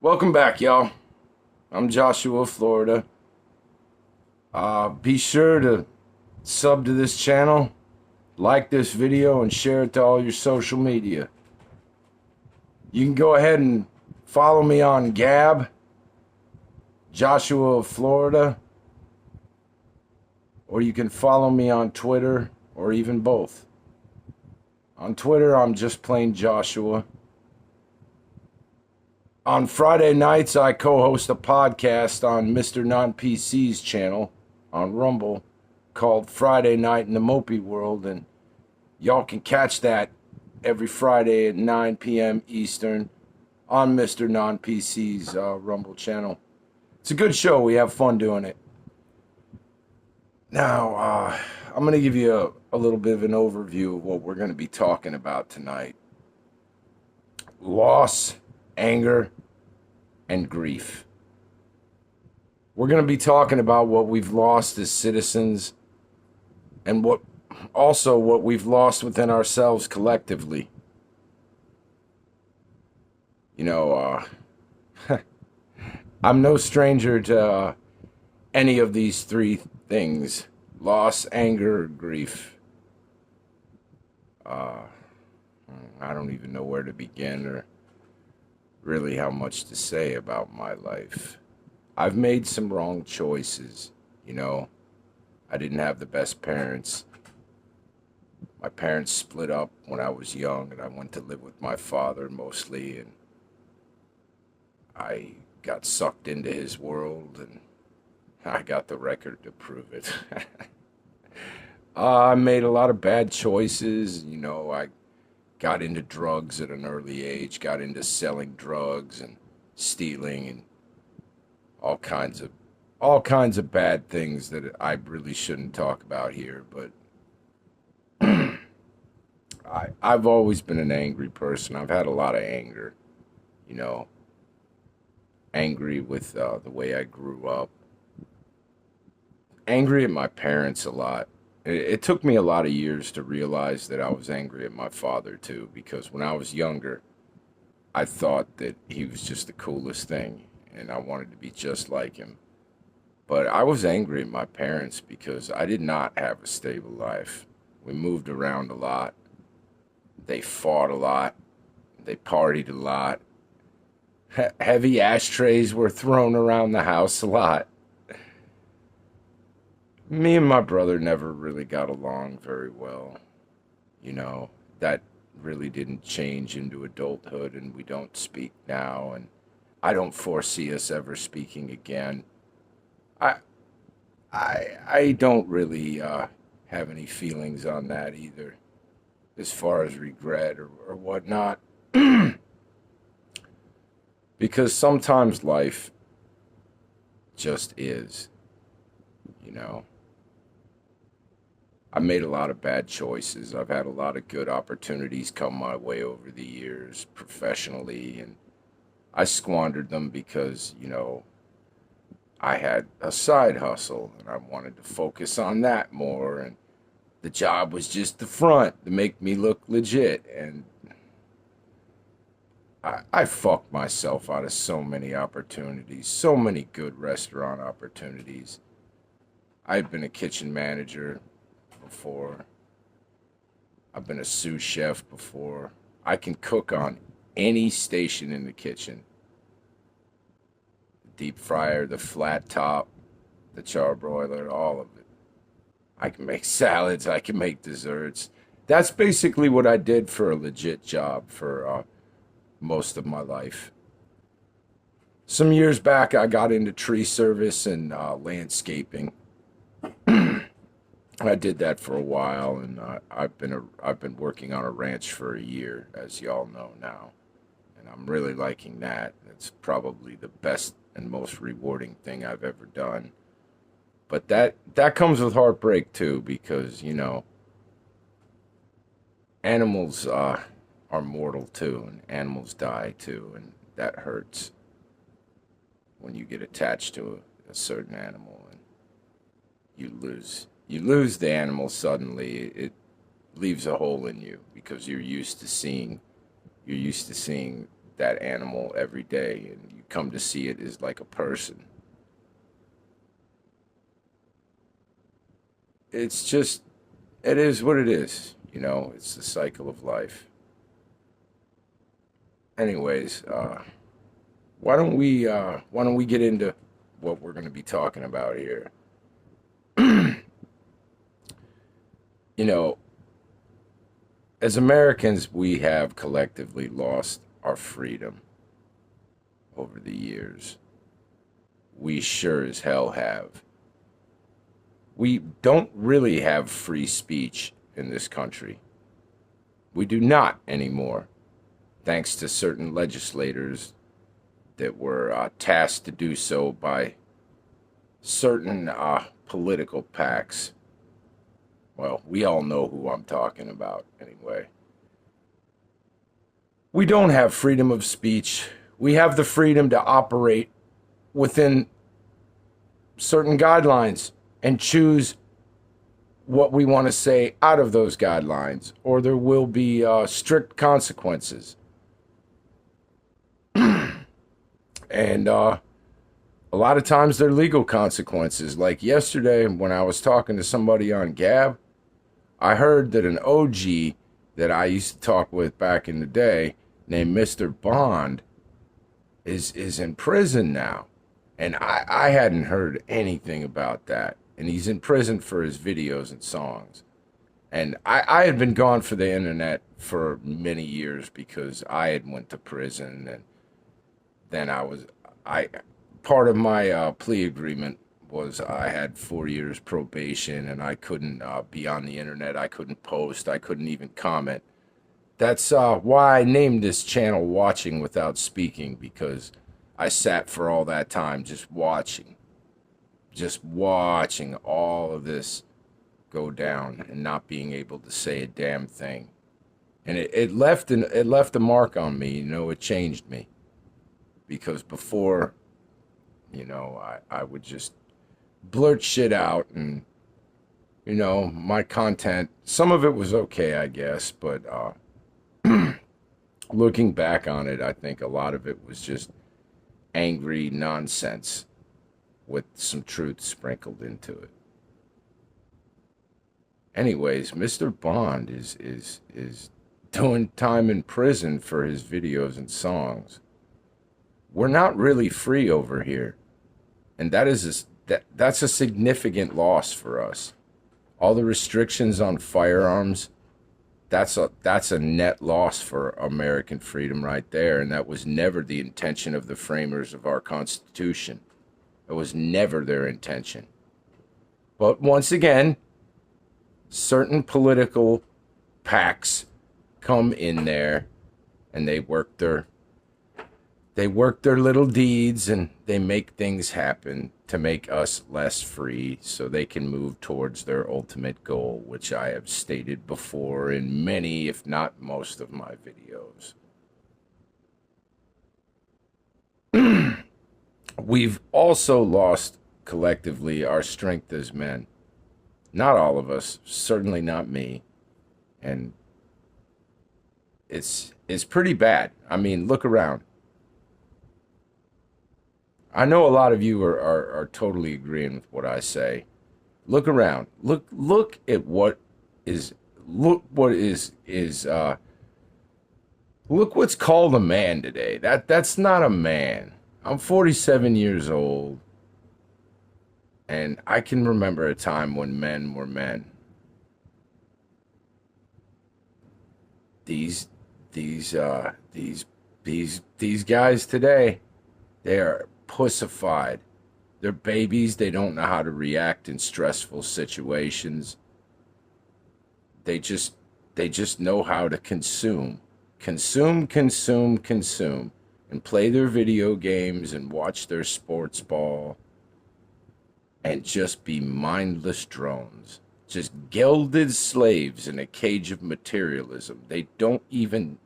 Welcome back, y'all. I'm Joshua, Florida. Be sure to sub to this channel, like this video, and share it to all your social media. You can go ahead and follow me on Gab, Joshua of Florida, or you can follow me on Twitter, or even both. On Twitter, I'm just plain Joshua. On Friday nights, I co-host a podcast on Mr. Non-PC's channel on Rumble called Friday Night in the Mopey World, and y'all can catch that every Friday at 9 p.m. Eastern on Mr. Non-PC's Rumble channel. It's a good show. We have fun doing it. Now, I'm going to give you a little bit of an overview of what we're going to be talking about tonight. Loss, anger, and grief. We're going to be talking about what we've lost as citizens and what we've lost within ourselves collectively. You know, I'm no stranger to any of these three things: loss, anger, or grief. I don't even know where to begin or really how much to say about my life. I've made some wrong choices, you know. I didn't have the best parents. My parents split up when I was young, and I went to live with my father mostly, and I got sucked into his world, and I got the record to prove it. I made a lot of bad choices, you know. I got into drugs at an early age, got into selling drugs and stealing and all kinds of bad things that I really shouldn't talk about here, but I've always been an angry person. I've had a lot of anger, you know, angry with the way I grew up, angry at my parents a lot. It took me a lot of years to realize that I was angry at my father too, because when I was younger, I thought that he was just the coolest thing and I wanted to be just like him. But I was angry at my parents because I did not have a stable life. We moved around a lot. They fought a lot. They partied a lot. Heavy ashtrays were thrown around the house a lot. Me and my brother never really got along very well. You know, that really didn't change into adulthood, and we don't speak now, and I don't foresee us ever speaking again. I I don't really have any feelings on that either, as far as regret or whatnot, because sometimes life just is, you know. I made a lot of bad choices. I've had a lot of good opportunities come my way over the years professionally, and I squandered them because, you know, I had a side hustle and I wanted to focus on that more, and the job was just the front to make me look legit, and I fucked myself out of so many opportunities, so many good restaurant opportunities. I've been a kitchen manager before. I've been a sous chef before. I can cook on any station in the kitchen. The deep fryer, the flat top, the charbroiler, all of it. I can make salads, I can make desserts. That's basically what I did for a legit job for most of my life. Some years back, I got into tree service and landscaping. I did that for a while, and I've been working on a ranch for a year, as y'all know now, and I'm really liking that. It's probably the best and most rewarding thing I've ever done. But that comes with heartbreak too, because you know animals are mortal too, and animals die too, and that hurts when you get attached to a certain animal and you lose the animal suddenly. It leaves a hole in you because you're used to seeing that animal every day, and you come to see it as like a person. It's just, it is what it is. It's the cycle of life. Anyways, why don't we get into what we're going to be talking about here? You know, as Americans, we have collectively lost our freedom over the years. We sure as hell have. We don't really have free speech in this country. We do not anymore, thanks to certain legislators that were tasked to do so by certain political pacts. Well, we all know who I'm talking about anyway. We don't have freedom of speech. We have the freedom to operate within certain guidelines and choose what we want to say out of those guidelines, or there will be strict consequences. And a lot of times they're legal consequences. Like yesterday, when I was talking to somebody on Gab, I heard that an OG that I used to talk with back in the day, named Mr. Bond, is in prison now. And I hadn't heard anything about that. And he's in prison for his videos and songs. And I had been gone for the internet for many years because I had went to prison, and then I part of my plea agreement was I had 4 years probation, and I couldn't be on the internet. I couldn't post. I couldn't even comment. That's why I named this channel Watching Without Speaking, because I sat for all that time just watching all of this go down and not being able to say a damn thing. And it left a mark on me. It changed me. Because before, I would just blurt shit out, and my content, some of it was okay, I guess, but looking back on it, I think a lot of it was just angry nonsense with some truth sprinkled into it. Anyways, Mr. Bond is doing time in prison for his videos and songs. We're not really free over here, and that's a significant loss for us. All the restrictions on firearms, that's a net loss for American freedom right there, and that was never the intention of the framers of our Constitution. It was never their intention. But once again, certain political pacts come in there, and they work their little deeds, and they make things happen to make us less free so they can move towards their ultimate goal, which I have stated before in many, if not most, of my videos. We've also lost collectively our strength as men. Not all of us, certainly not me. And it's pretty bad. I mean, look around. I know a lot of you are totally agreeing with what I say. Look around. Look at what is look what's called a man today. That's not a man. I'm 47 years old, and I can remember a time when men were men. These guys today, they are pussified. They're babies. They don't know how to react in stressful situations. They just know how to consume, and play their video games and watch their sports ball and just be mindless drones, just gelded slaves in a cage of materialism. They don't even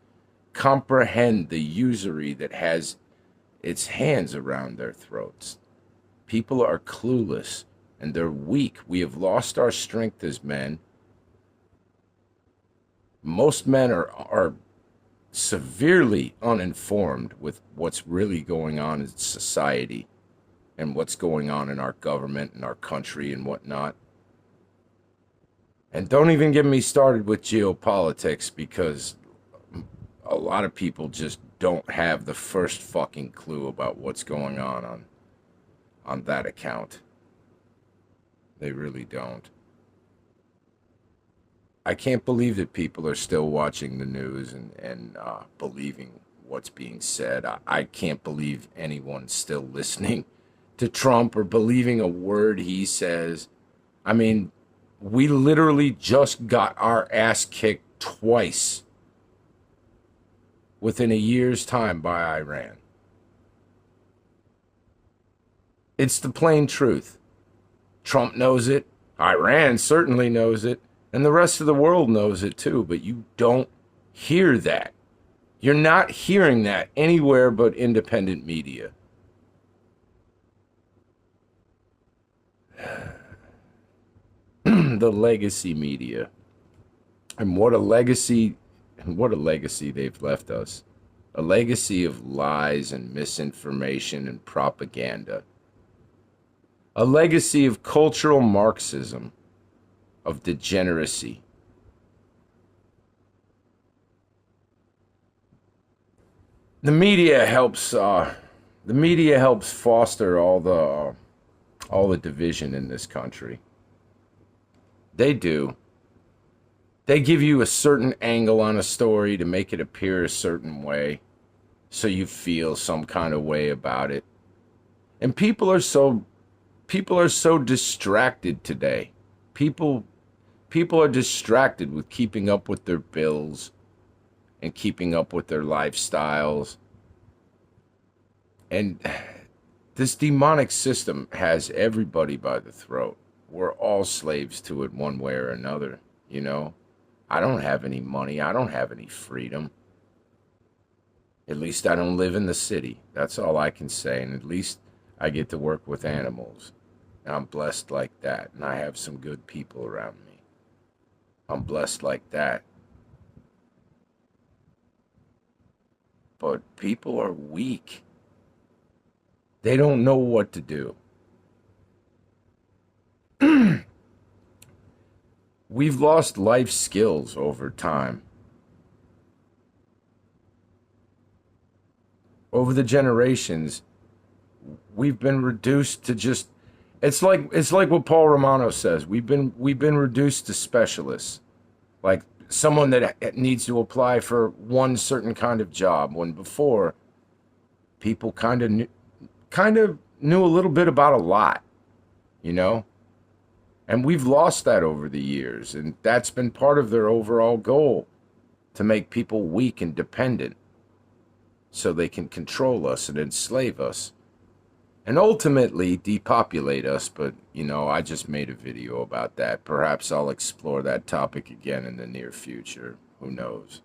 comprehend the usury that has its hands around their throats. People are clueless, and they're weak. We have lost our strength as men. Most men are severely uninformed with what's really going on in society and what's going on in our government and our country and whatnot. And don't even get me started with geopolitics, because a lot of people just don't have the first fucking clue about what's going on that account. They really don't. I can't believe that people are still watching the news and believing what's being said. I can't believe anyone's still listening to Trump or believing a word he says. I mean, we literally just got our ass kicked twice within a year's time by Iran. It's the plain truth. Trump knows it. Iran certainly knows it. And the rest of the world knows it too. But you don't hear that. You're not hearing that anywhere but independent media. The legacy media. And what a legacy they've left us. A legacy of lies and misinformation and propaganda. A legacy of cultural Marxism, of degeneracy. The media helps foster all the division in this country. They do. They give you a certain angle on a story to make it appear a certain way, so you feel some kind of way about it. And people are so distracted today. People are distracted with keeping up with their bills and keeping up with their lifestyles. And this demonic system has everybody by the throat. We're all slaves to it one way or another, you know? I don't have any money. I don't have any freedom. At least I don't live in the city. That's all I can say. And at least I get to work with animals. And I'm blessed like that. And I have some good people around me. I'm blessed like that. But people are weak. They don't know what to do. We've lost life skills over time. Over the generations, we've been reduced to just, it's like what Paul Romano says. We've been reduced to specialists. Like someone that needs to apply for one certain kind of job, when before people kind of knew a little bit about a lot, you know? And we've lost that over the years, and that's been part of their overall goal, to make people weak and dependent so they can control us and enslave us and ultimately depopulate us. But, you know, I just made a video about that. Perhaps I'll explore that topic again in the near future. Who knows?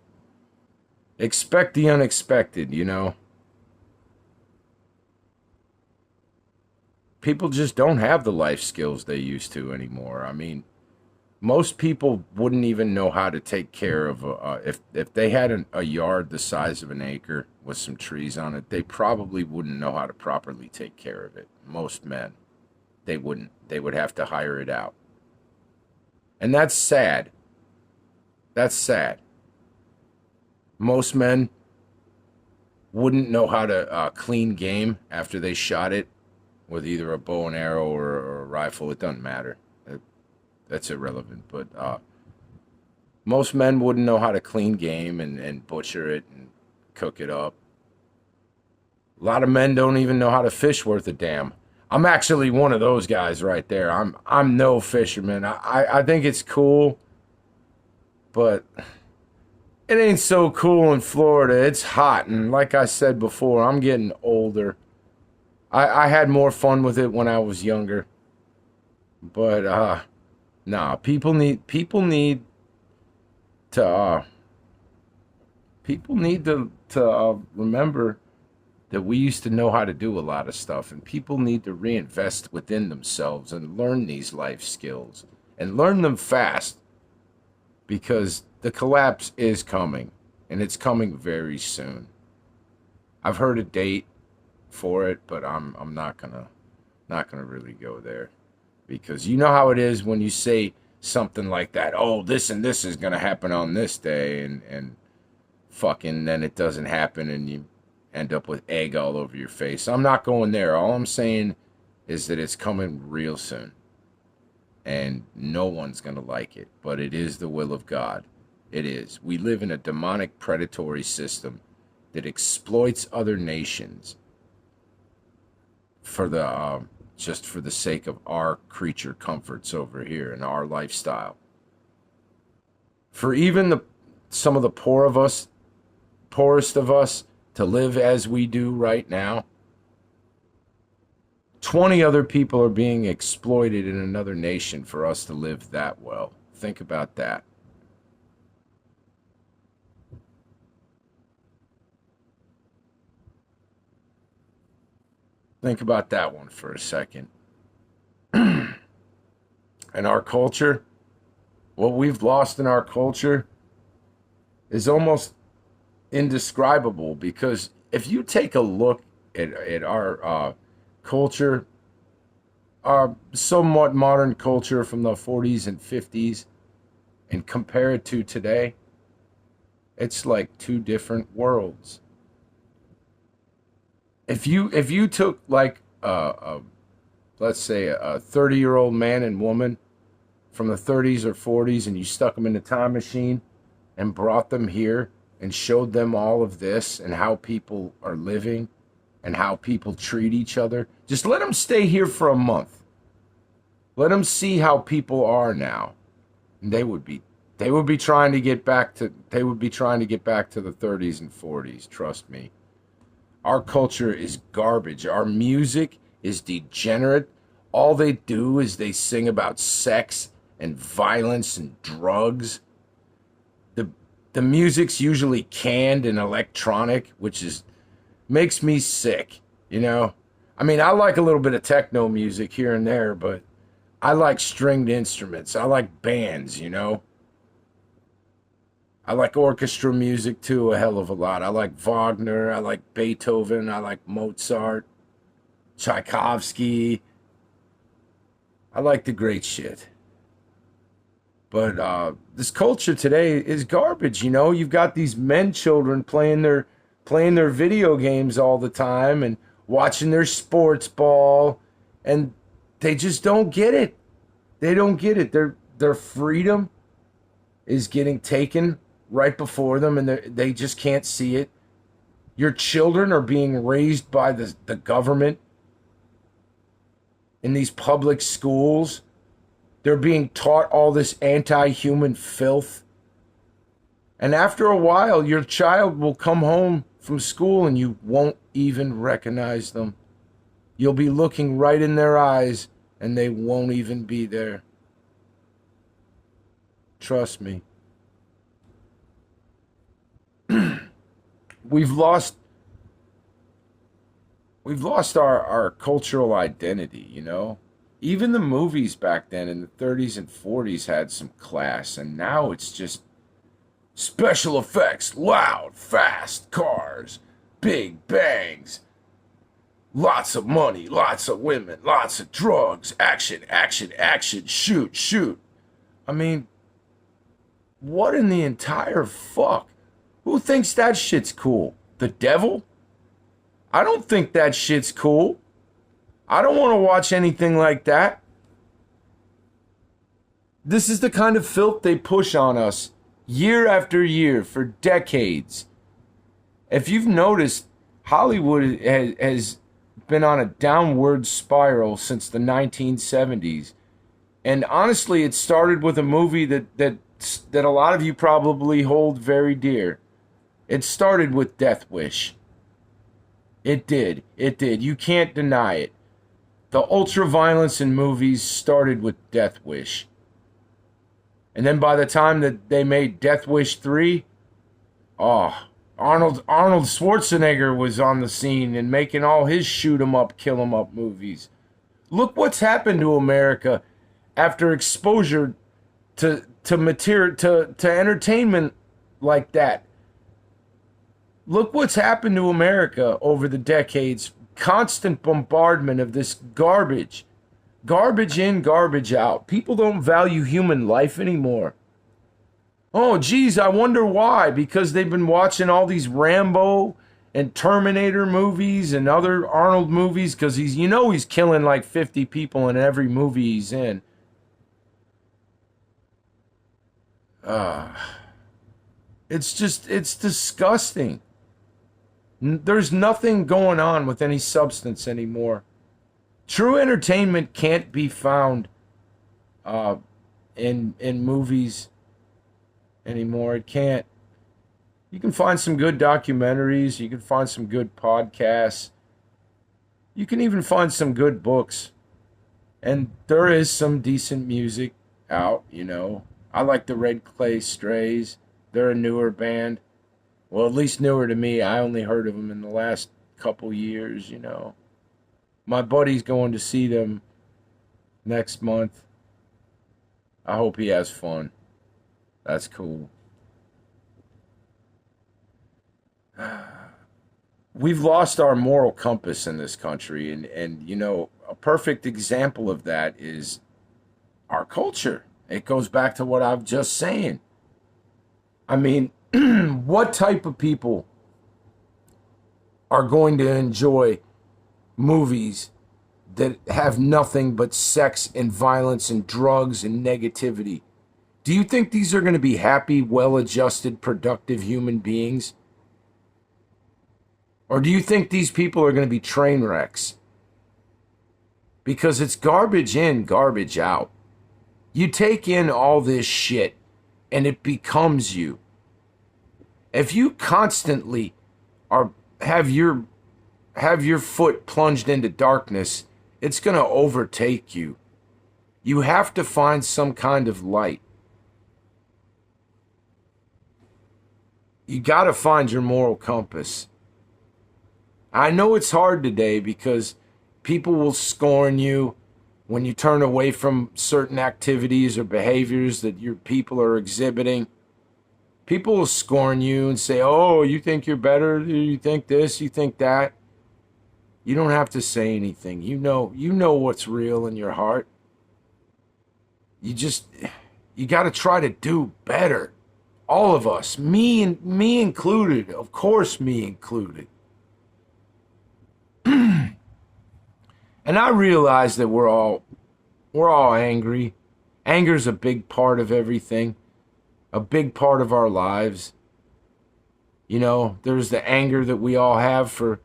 Expect the unexpected, you know? People just don't have the life skills they used to anymore. I mean, most people wouldn't even know how to take care of if they had a yard the size of an acre with some trees on it, they probably wouldn't know how to properly take care of it. Most men, they wouldn't. They would have to hire it out. And that's sad. That's sad. Most men wouldn't know how to clean game after they shot it with either a bow and arrow or a rifle. It doesn't matter. That's irrelevant. But most men wouldn't know how to clean game and butcher it and cook it up. A lot of men don't even know how to fish worth a damn. I'm actually one of those guys right there. I'm no fisherman. I think it's cool, but it ain't so cool in Florida. It's hot, and like I said before, I'm getting older. I had more fun with it when I was younger. But nah, people need to remember that we used to know how to do a lot of stuff, and people need to reinvest within themselves and learn these life skills and learn them fast, because the collapse is coming. and it's coming very soon. I've heard a date for it, but I'm not gonna really go there, because you know how it is when you say something like that. Oh, this and this is gonna happen on this day, and fucking then it doesn't happen, and you end up with egg all over your face. I'm not going there. All I'm saying is that it's coming real soon, and no one's gonna like it, but it is the will of God. It is. We live in a demonic predatory system that exploits other nations for the just for the sake of our creature comforts over here and our lifestyle. For even the some of the poorest of us to live as we do right now, 20 other people are being exploited in another nation for us to live that well. Think about that. Think about that one for a second. And our culture, what we've lost in our culture is almost indescribable, because if you take a look at our culture, our somewhat modern culture from the 40s and 50s, and compare it to today, it's like two different worlds. If you took like let's say a 30-year-old man and woman from the 30s or 40s, and you stuck them in a time machine and brought them here and showed them all of this and how people are living and how people treat each other, just let them stay here for a month. Let them see how people are now. And they would be trying to get back to the 30s and 40s, trust me. Our culture is garbage. Our music is degenerate. All they do is they sing about sex and violence and drugs. The music's usually canned and electronic, which is makes me sick, you know? I mean, I like a little bit of techno music here and there, but I like stringed instruments. I like bands, you know? I like orchestra music too, a hell of a lot. I like Wagner, I like Beethoven, I like Mozart, Tchaikovsky. I like the great shit. But this culture today is garbage, you know? You've got these men children playing their video games all the time and watching their sports ball, and they just don't get it. They don't get it. Their freedom is getting taken right before them, and they just can't see it. Your children are being raised by the government in these public schools. They're being taught all this anti-human filth. And after a while, your child will come home from school and you won't even recognize them. You'll be looking right in their eyes and they won't even be there. Trust me. We've lost our cultural identity, you know? Even the movies back then in the 30s and 40s had some class, and now it's just special effects, loud, fast cars, big bangs, lots of money, lots of women, lots of drugs, action, action, action, shoot, shoot. I mean, what in the entire fuck? Who thinks that shit's cool? The devil? I don't think that shit's cool. I don't want to watch anything like that. This is the kind of filth they push on us year after year for decades. If you've noticed, Hollywood has been on a downward spiral since the 1970s. And honestly, it started with a movie that a lot of you probably hold very dear. It started with Death Wish. It did. It did. You can't deny it. The ultra-violence in movies started with Death Wish. And then by the time that they made Death Wish 3, Arnold Schwarzenegger was on the scene and making all his shoot-'em-up, kill-'em-up movies. Look what's happened to America after exposure to entertainment like that. Look what's happened to America over the decades. Constant bombardment of this garbage. Garbage in, garbage out. People don't value human life anymore. Oh, geez, I wonder why. Because they've been watching all these Rambo and Terminator movies and other Arnold movies because he's killing like 50 people in every movie he's in. It's disgusting. There's nothing going on with any substance anymore. True entertainment can't be found in movies anymore. It can't. You can find some good documentaries. You can find some good podcasts. You can even find some good books. And there is some decent music out. I like the Red Clay Strays. They're a newer band. Well, at least newer to me. I only heard of them in the last couple years. My buddy's going to see them next month. I hope he has fun. That's cool. We've lost our moral compass in this country, and a perfect example of that is our culture. It goes back to what I'm just saying. I mean, what type of people are going to enjoy movies that have nothing but sex and violence and drugs and negativity? Do you think these are going to be happy, well-adjusted, productive human beings? Or do you think these people are going to be train wrecks? Because it's garbage in, garbage out. You take in all this shit and it becomes you. If you constantly have your foot plunged into darkness, it's going to overtake you. You have to find some kind of light. You got to find your moral compass. I know it's hard today because people will scorn you when you turn away from certain activities or behaviors that your people are exhibiting. People will scorn you and say, oh, you think you're better, you think this, you think that. You don't have to say anything. You know what's real in your heart. You got to try to do better. All of us, me included, of course me included. And I realize that we're all angry. Anger's a big part of everything, a big part of our lives. There's the anger that we all have for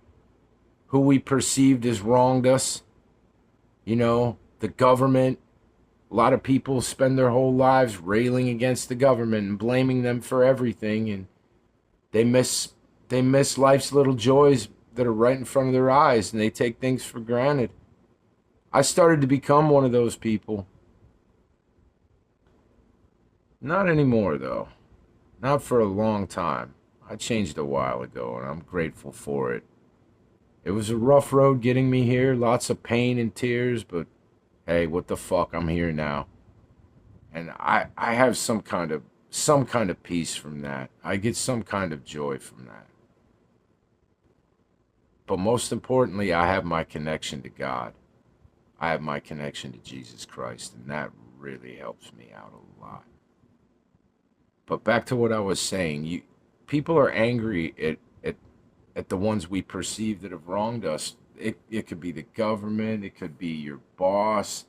who we perceived as wronged us. The government. A lot of people spend their whole lives railing against the government and blaming them for everything, and they miss life's little joys that are right in front of their eyes, and they take things for granted. I started to become one of those people. Not anymore, though. Not for a long time. I changed a while ago, and I'm grateful for it. It was a rough road getting me here, lots of pain and tears, but hey, what the fuck, I'm here now. And I have some kind of peace from that. I get some kind of joy from that. But most importantly, I have my connection to God. I have my connection to Jesus Christ, and that really helps me out a lot. But back to what I was saying, people are angry at the ones we perceive that have wronged us. It could be the government, it could be your boss,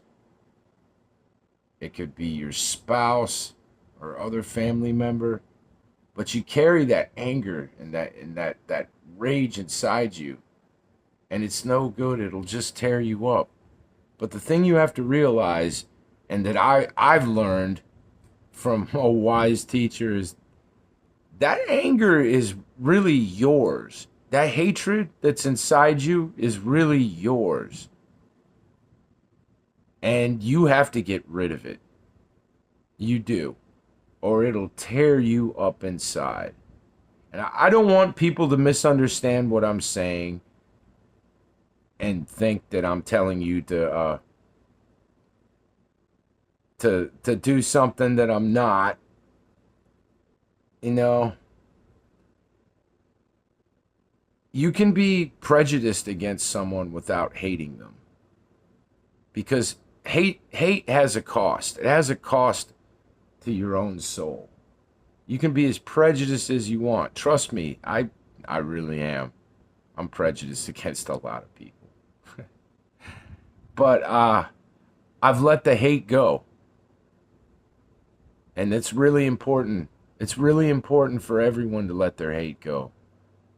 it could be your spouse or other family member. But you carry that anger and that rage inside you, and it's no good. It'll just tear you up. But the thing you have to realize, and that I've learned from a wise teacher, is that anger is really yours. That hatred that's inside you is really yours. And you have to get rid of it. You do. Or it'll tear you up inside. And I don't want people to misunderstand what I'm saying and think that I'm telling you to do something that I'm not. you can be prejudiced against someone without hating them, because hate has a cost. It has a cost to your own soul. You can be as prejudiced as you want. Trust me, I really am. I'm prejudiced against a lot of people. But I've let the hate go. And it's really important. It's really important for everyone to let their hate go,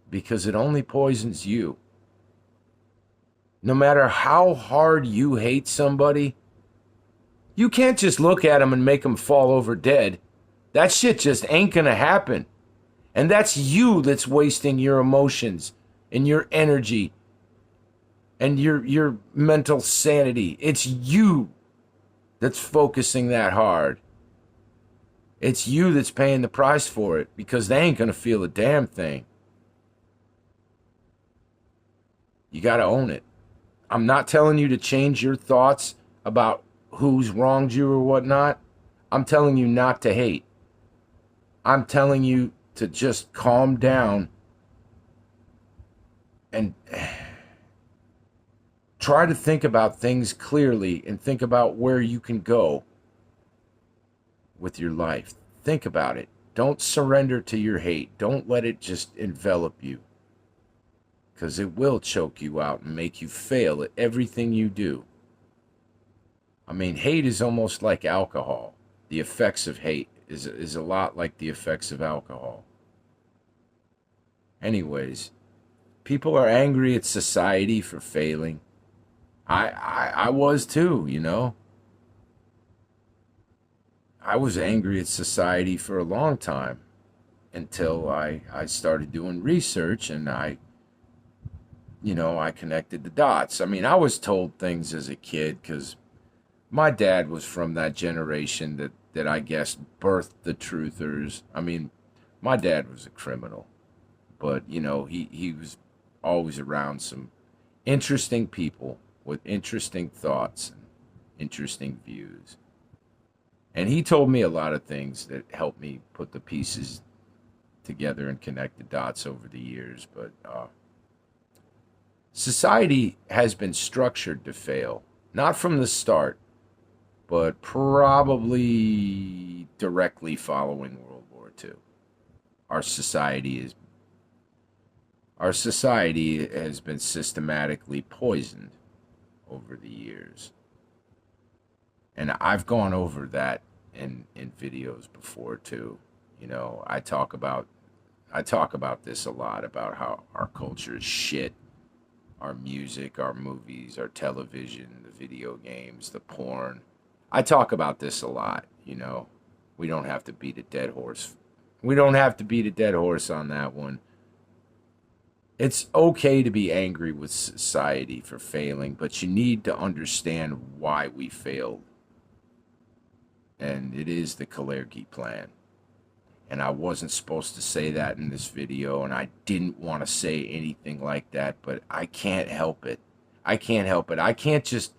because it only poisons you. No matter how hard you hate somebody, you can't just look at them and make them fall over dead. That shit just ain't gonna happen. And that's you that's wasting your emotions and your energy and your mental sanity. It's you that's focusing that hard. It's you that's paying the price for it, because they ain't gonna feel a damn thing. You gotta own it. I'm not telling you to change your thoughts about who's wronged you or whatnot. I'm telling you not to hate. I'm telling you to just calm down and try to think about things clearly and think about where you can go with your life. Think about it. Don't surrender to your hate. Don't let it just envelop you, because it will choke you out and make you fail at everything you do. I mean, hate is almost like alcohol. The effects of hate is a lot like the effects of alcohol. Anyways, people are angry at society for failing. I was too, you know. I was angry at society for a long time, until I started doing research, and I connected the dots. I mean, I was told things as a kid because my dad was from that generation that I guess birthed the truthers. I mean, my dad was a criminal, but, he was always around some interesting people with interesting thoughts and interesting views. And he told me a lot of things that helped me put the pieces together and connect the dots over the years. But society has been structured to fail, not from the start, but probably directly following World War II. Our society has been systematically poisoned over the years. And I've gone over that in videos before too. I talk about this a lot, about how our culture is shit. Our music, our movies, our television, the video games, the porn. I talk about this a lot, We don't have to beat a dead horse. We don't have to beat a dead horse on that one. It's okay to be angry with society for failing, but you need to understand why we failed. And it is the Kalergi plan. And I wasn't supposed to say that in this video, and I didn't want to say anything like that, but I can't help it. I can't just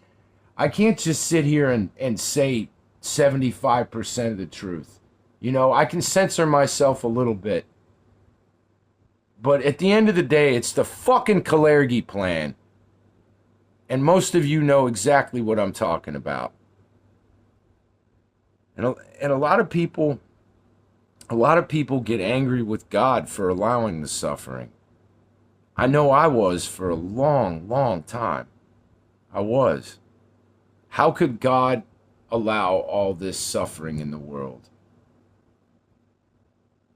sit here and say 75% of the truth. I can censor myself a little bit. But at the end of the day, it's the fucking Kalergi plan. And most of you know exactly what I'm talking about. And a lot of people get angry with God for allowing the suffering. I know I was for a long, long time. I was. How could God allow all this suffering in the world?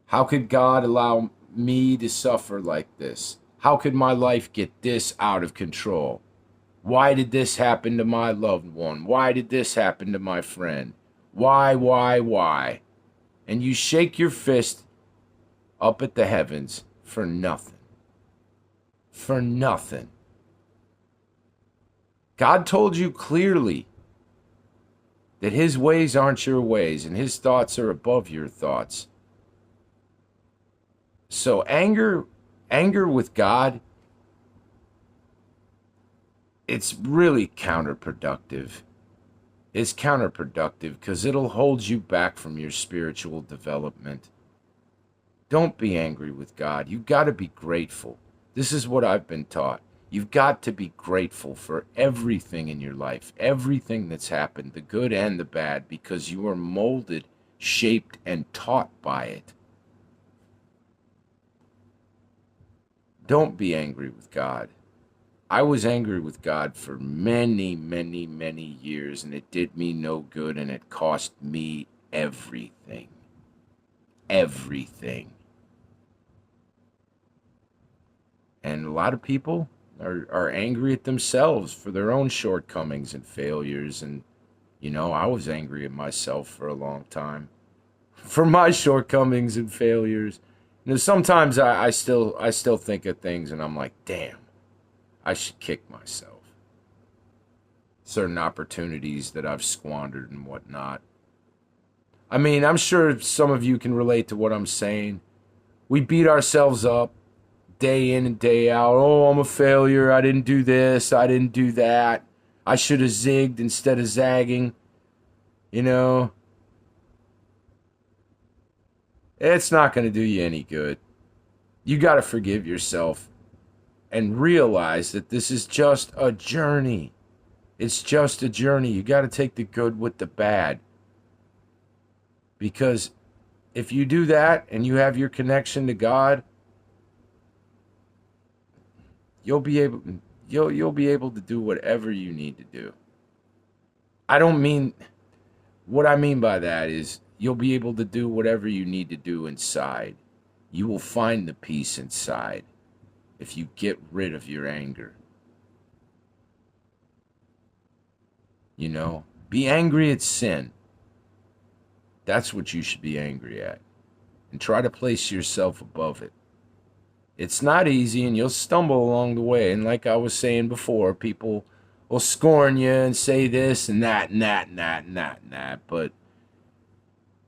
How could God allow me to suffer like this? How could my life get this out of control? Why did this happen to my loved one? Why did this happen to my friend? Why? And you shake your fist up at the heavens for nothing. For nothing. God told you clearly that his ways aren't your ways and his thoughts are above your thoughts. So anger with God, it's really counterproductive. It's counterproductive because it'll hold you back from your spiritual development. Don't be angry with God. You've got to be grateful. This is what I've been taught. You've got to be grateful for everything in your life, everything that's happened, the good and the bad, because you are molded, shaped, and taught by it. Don't be angry with God. I was angry with God for many, many, many years, and it did me no good, and it cost me everything. Everything. And a lot of people are angry at themselves for their own shortcomings and failures. And, I was angry at myself for a long time for my shortcomings and failures. Sometimes I still think of things and I'm like, damn, I should kick myself. Certain opportunities that I've squandered and whatnot. I mean, I'm sure some of you can relate to what I'm saying. We beat ourselves up day in and day out. Oh, I'm a failure. I didn't do this. I didn't do that. I should have zigged instead of zagging. It's not going to do you any good. You got to forgive yourself and realize that this is just a journey. It's just a journey. You got to take the good with the bad. Because if you do that and you have your connection to God, you'll be able to do whatever you need to do. What I mean by that is you'll be able to do whatever you need to do inside. You will find the peace inside if you get rid of your anger. Be angry at sin. That's what you should be angry at. And try to place yourself above it. It's not easy and you'll stumble along the way. And like I was saying before, people will scorn you and say this and that and that and that and that and that. But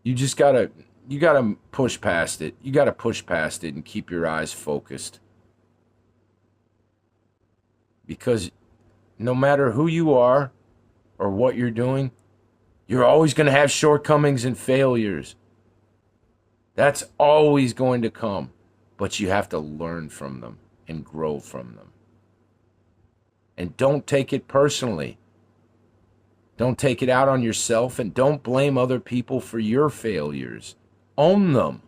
you gotta push past it. You gotta push past it and keep your eyes focused. Because no matter who you are or what you're doing, you're always going to have shortcomings and failures. That's always going to come. But you have to learn from them and grow from them. And don't take it personally. Don't take it out on yourself and don't blame other people for your failures. Own them.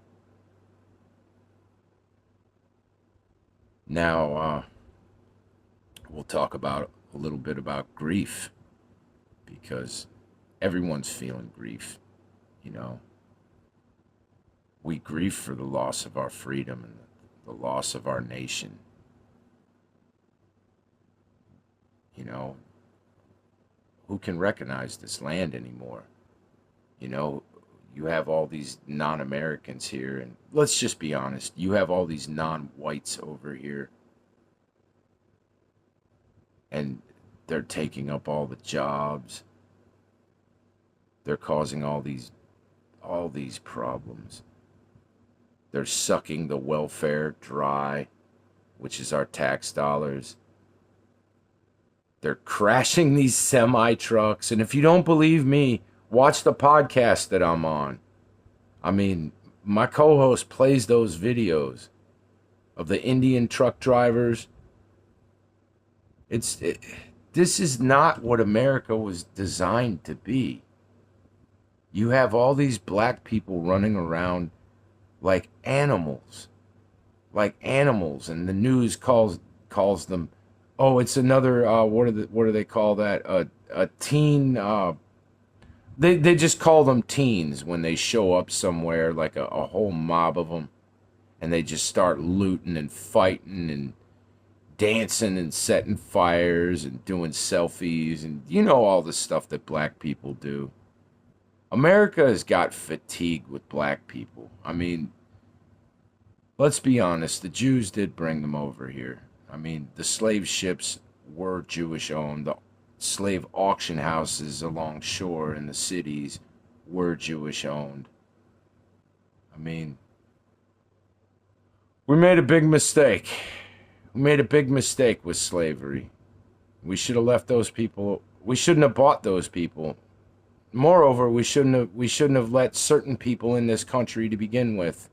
Now, we'll talk about a little bit about grief. Because everyone's feeling grief, We grieve for the loss of our freedom and the loss of our nation. Who can recognize this land anymore? You have all these non-Americans here, and let's just be honest, you have all these non-whites over here, and they're taking up all the jobs. They're causing all these problems. They're sucking the welfare dry, which is our tax dollars. They're crashing these semi-trucks. And if you don't believe me, watch the podcast that I'm on. I mean, my co-host plays those videos of the Indian truck drivers. This is not what America was designed to be. You have all these black people running around like animals, and the news calls them, oh, it's another what do they call that? A teen. They just call them teens when they show up somewhere, like a whole mob of them, and they just start looting and fighting and dancing and setting fires and doing selfies and all the stuff that black people do. America has got fatigued with black people. I mean, let's be honest, the Jews did bring them over here. I mean, the slave ships were Jewish owned. The slave auction houses along shore in the cities were Jewish owned. I mean, we made a big mistake. We made a big mistake with slavery. We should have left those people. We shouldn't have bought those people. Moreover, we shouldn't have let certain people in this country to begin with,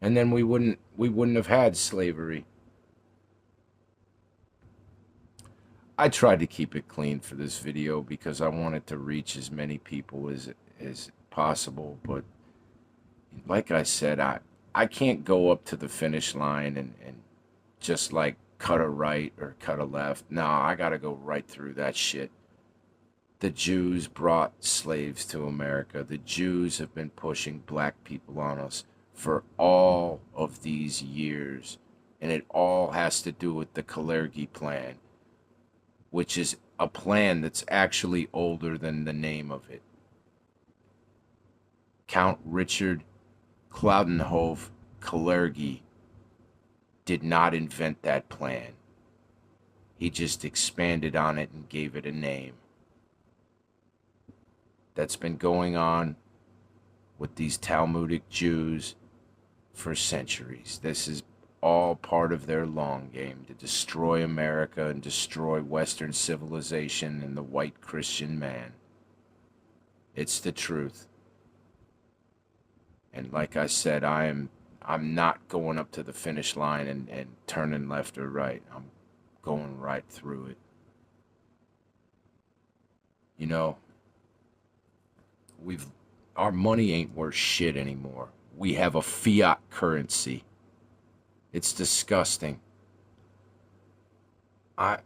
and then we wouldn't have had slavery. I tried to keep it clean for this video because I wanted to reach as many people as possible. But like I said, I can't go up to the finish line and just like cut a right or cut a left. Nah, I gotta go right through that shit. The Jews brought slaves to America. The Jews have been pushing black people on us for all of these years. And it all has to do with the Kalergi plan, which is a plan that's actually older than the name of it. Count Richard Cloudenhove Kalergi did not invent that plan. He just expanded on it and gave it a name. That's been going on with these Talmudic Jews for centuries. This is all part of their long game to destroy America and destroy Western civilization and the white Christian man. It's the truth. And like I said, I'm not going up to the finish line and turning left or right. I'm going right through it. You know, our money ain't worth shit anymore. We have a fiat currency. It's disgusting. I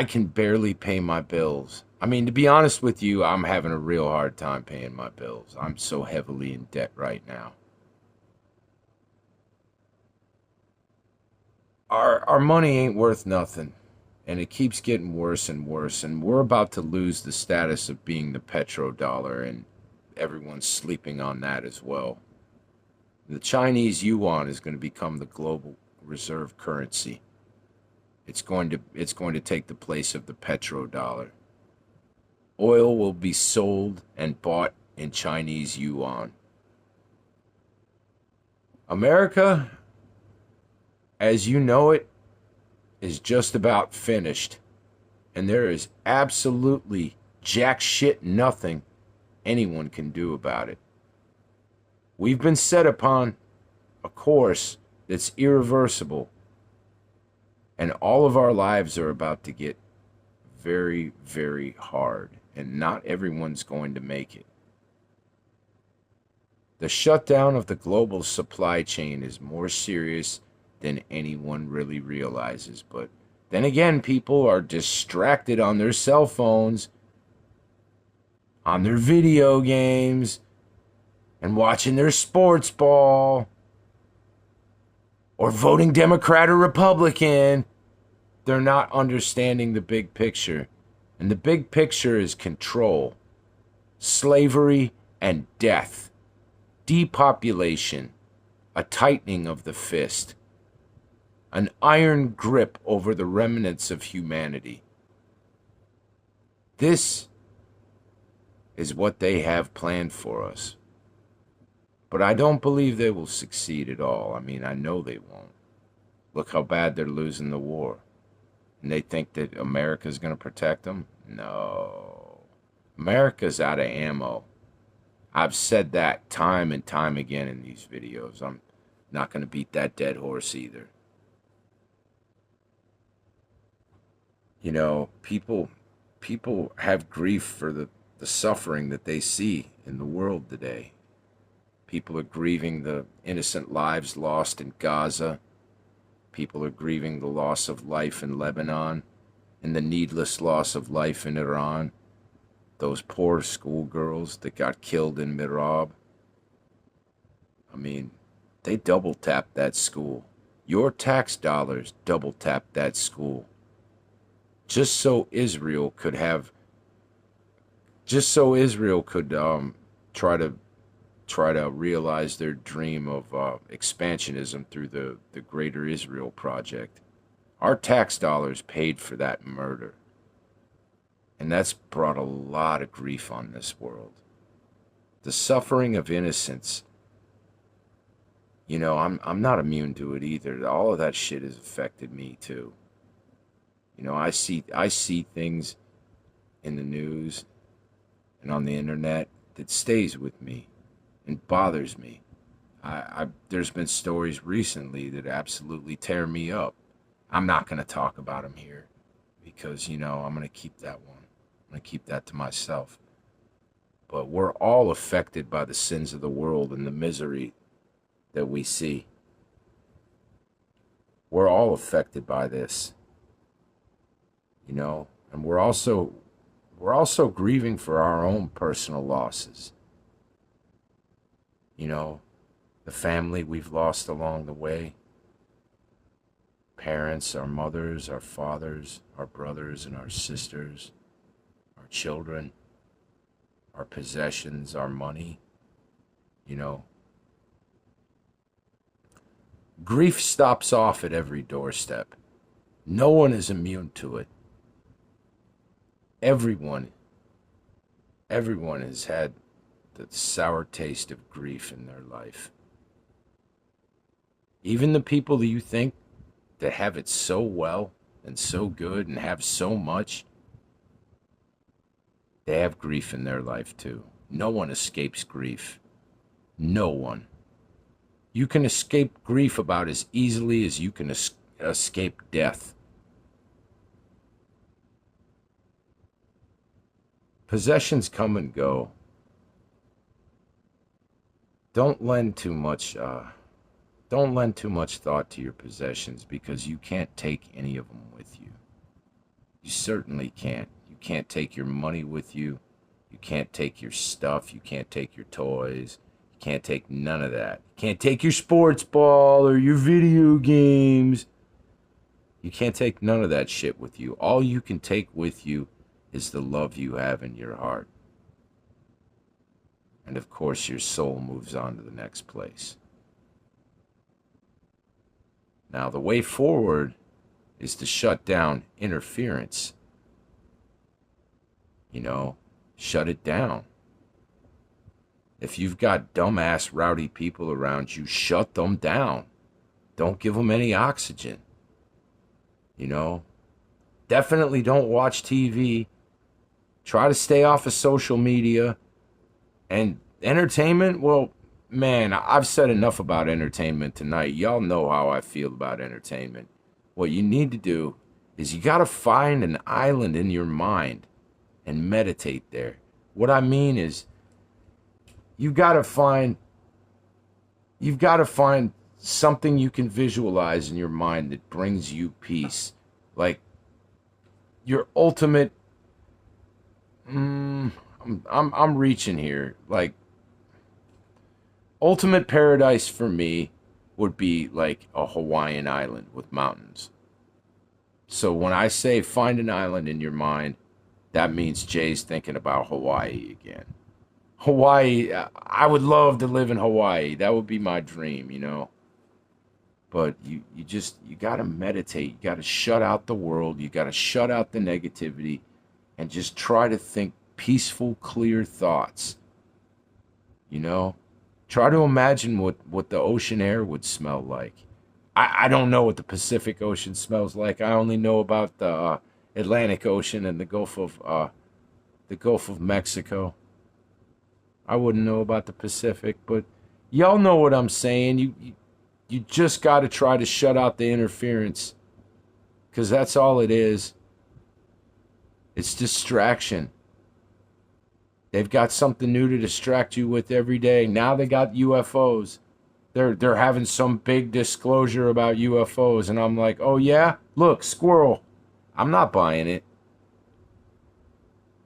can barely pay my bills. I mean, to be honest with you, I'm having a real hard time paying my bills. I'm so heavily in debt right now. Our money ain't worth nothing, and it keeps getting worse and worse, and we're about to lose the status of being the petrodollar, and everyone's sleeping on that as well. The Chinese yuan is going to become the global reserve currency. It's going to take the place of the petrodollar. Oil will be sold and bought in Chinese yuan. America, as you know it, is just about finished. And there is absolutely jack shit nothing anyone can do about it. We've been set upon a course that's irreversible. And all of our lives are about to get very, very hard. And not everyone's going to make it. The shutdown of the global supply chain is more serious than anyone really realizes. But then again, people are distracted on their cell phones, on their video games, and watching their sports ball, or voting Democrat or Republican. They're not understanding the big picture. And the big picture is control, slavery, and death, depopulation, a tightening of the fist, an iron grip over the remnants of humanity. This is what they have planned for us. But I don't believe they will succeed at all. I mean, I know they won't. Look how bad they're losing the war. And they think that America's going to protect them? No. America's out of ammo. I've said that time and time again in these videos. I'm not going to beat that dead horse either. You know, people have grief for the suffering that they see in the world today. People are grieving the innocent lives lost in Gaza. People are grieving the loss of life in Lebanon and the needless loss of life in Iran. Those poor schoolgirls that got killed in Mirab. I mean, they double-tapped that school. Your tax dollars double-tapped that school. Just so Israel could try to realize their dream of expansionism through the Greater Israel Project. Our tax dollars paid for that murder. And that's brought a lot of grief on this world. The suffering of innocence. You know, I'm not immune to it either. All of that shit has affected me too. You know, I see things in the news and on the internet that stays with me and bothers me. There's been stories recently that absolutely tear me up. I'm not going to talk about them here because, I'm going to keep that one. I'm going to keep that to myself. But we're all affected by the sins of the world and the misery that we see. We're all affected by this, and we're also grieving for our own personal losses. The family we've lost along the way, parents, our mothers, our fathers, our brothers and our sisters, our children, our possessions, our money. Grief stops off at every doorstep. No one is immune to it. Everyone has had the sour taste of grief in their life. Even the people that you think that have it so well and so good and have so much, they have grief in their life too. No one escapes grief. No one. You can escape grief about as easily as you can escape death. Possessions come and go. Don't lend too much thought to your possessions, because you can't take any of them with you. You certainly can't. You can't take your money with you. You can't take your stuff. You can't take your toys. You can't take none of that. You can't take your sports ball or your video games. You can't take none of that shit with you. All you can take with you is the love you have in your heart. And of course, your soul moves on to the next place. Now, the way forward is to shut down interference. Shut it down. If you've got dumbass, rowdy people around you, shut them down. Don't give them any oxygen. Definitely don't watch TV. Try to stay off of social media. And entertainment, well, man, I've said enough about entertainment tonight. Y'all know how I feel about entertainment. What you need to do is you got to find an island in your mind and meditate there. What I mean is, you've got to find something you can visualize in your mind that brings you peace. Like your ultimate, I'm reaching here. Like, ultimate paradise for me would be like a Hawaiian island with mountains. So when I say find an island in your mind, that means Jay's thinking about Hawaii again. Hawaii, I would love to live in Hawaii. That would be my dream, But you got to meditate. You got to shut out the world. You got to shut out the negativity and just try to think peaceful, clear thoughts. Try to imagine what the ocean air would smell like. I don't know what the Pacific Ocean smells like. I only know about the Atlantic Ocean and the Gulf of Mexico. I wouldn't know about the Pacific, but y'all know what I'm saying. You just got to try to shut out the interference, because that's all it is. It's distraction. They've got something new to distract you with every day. Now they got UFOs. They're having some big disclosure about UFOs, and I'm like, oh yeah? Look, squirrel. I'm not buying it.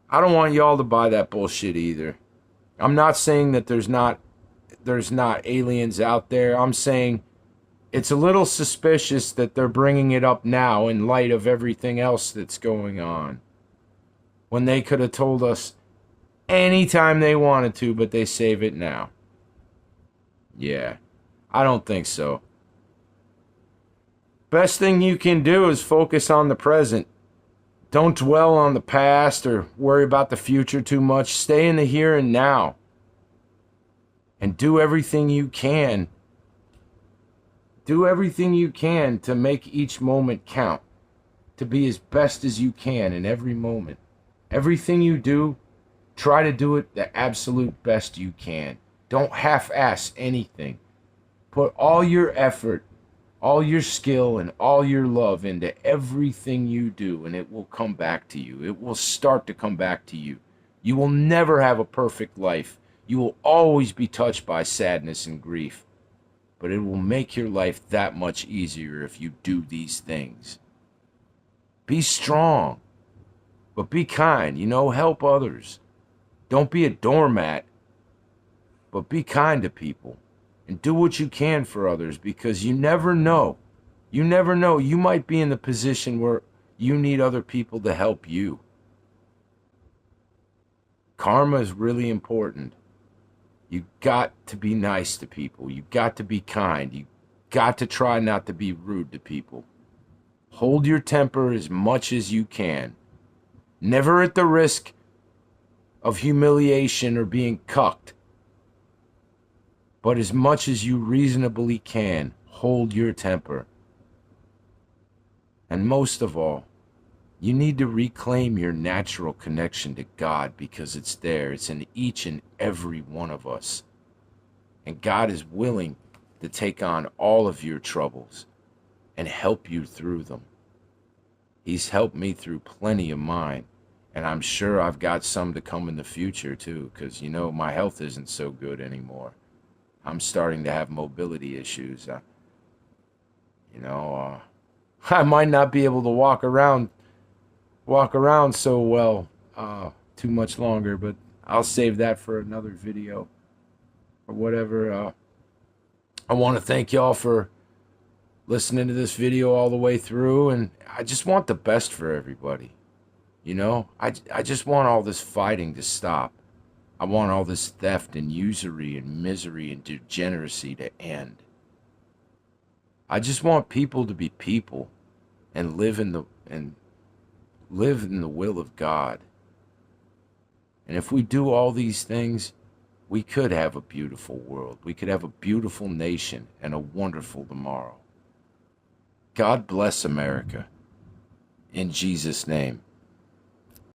I don't want y'all to buy that bullshit either. I'm not saying that there's not aliens out there. I'm saying it's a little suspicious that they're bringing it up now in light of everything else that's going on, when they could have told us anytime they wanted to, but they save it now. Yeah, I don't think so. Best thing you can do is focus on the present. Don't dwell on the past or worry about the future too much. Stay in the here and now. And do everything you can. Do everything you can to make each moment count. To be as best as you can in every moment. Everything you do, try to do it the absolute best you can. Don't half-ass anything. Put all your effort, all your skill and all your love into everything you do, and it will come back to you. It will start to come back to you. You will never have a perfect life. You will always be touched by sadness and grief. But it will make your life that much easier if you do these things. Be strong, but be kind. Help others. Don't be a doormat, but be kind to people. And do what you can for others, because you never know. You never know. You might be in the position where you need other people to help you. Karma is really important. You got to be nice to people. You got to be kind. You got to try not to be rude to people. Hold your temper as much as you can. Never at the risk of humiliation or being cucked. But as much as you reasonably can, hold your temper. And most of all, you need to reclaim your natural connection to God, because it's there. It's in each and every one of us. And God is willing to take on all of your troubles and help you through them. He's helped me through plenty of mine. And I'm sure I've got some to come in the future too, because, my health isn't so good anymore. I'm starting to have mobility issues. I might not be able to walk around so well too much longer, but I'll save that for another video or whatever. I want to thank y'all for listening to this video all the way through, and I just want the best for everybody. I just want all this fighting to stop. I want all this theft and usury and misery and degeneracy to end. I just want people to be people and live in the will of God. And if we do all these things, we could have a beautiful world. We could have a beautiful nation and a wonderful tomorrow. God bless America. In Jesus' name.